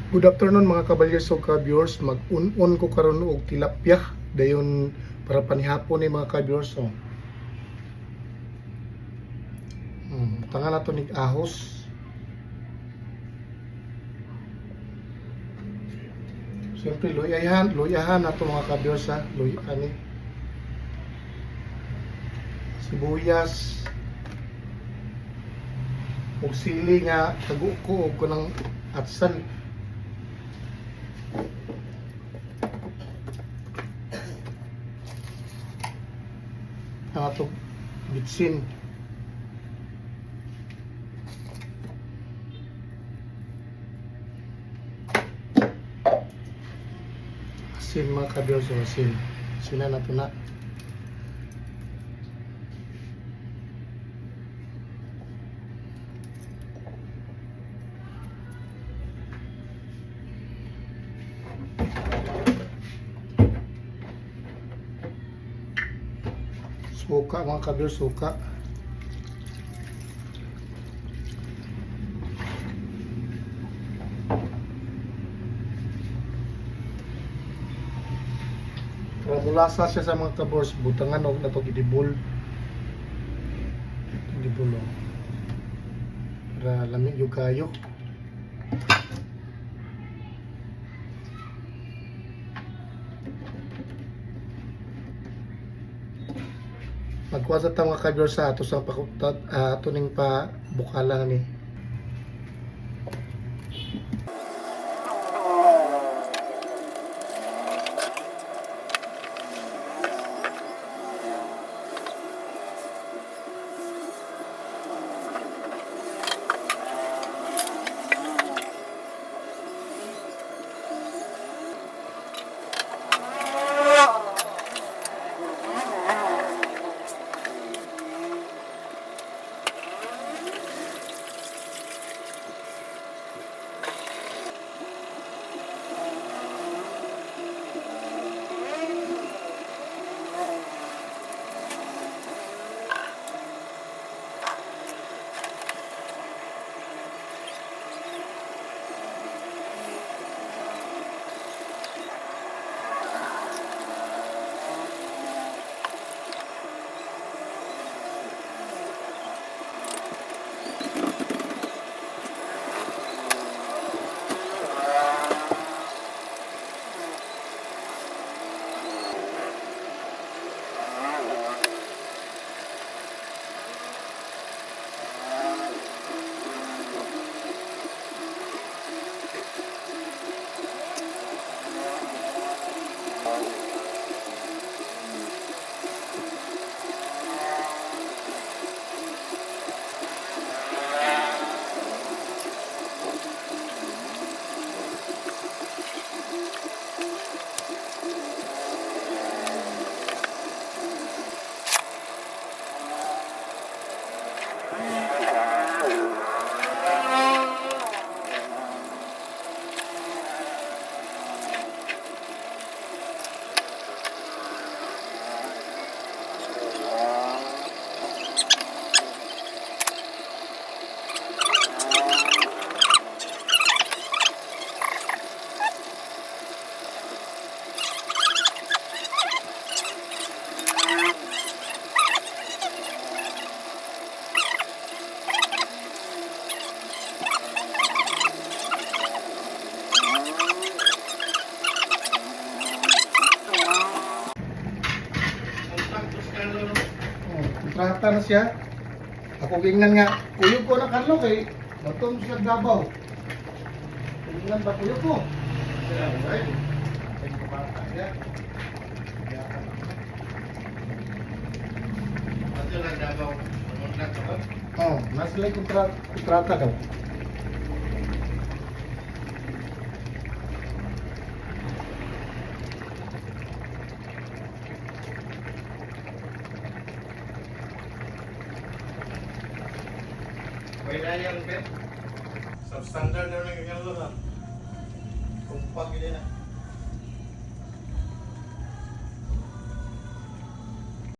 Good afternoon mga kabalyers o ka-viewers. Mag-un-un ko karon og tilapia dayon para panihapon ni mga ka-viewers. Tangan nato nig ahos. Siyempre luyahan nato mga ka-viewers ha. Luyahan sibuyas ug sili nga taguko og kunang atsan. Ang atong bitsin. Asin mga ka-viewers, asin. Sina na ito na. Suka mga ka-viewers, suka. Para mulasa siya sa mga ka-viewers, butangan o na ito gidibol. Gidibol o. Para lamig yung kayo. Magkuha sa mga ka-viewers sa ato sa pakutat, ato ning pa bukalang ni. Kontrata na siya. Ako gingnan nga, kuyog ko na kanlo kay batong siya Davao. Gingnan ba kuyog ko? Right. Oh, nasa lang kontrata daw. May na yan, Ben. Substandard na lang yung lalo na. Kumpag yun na.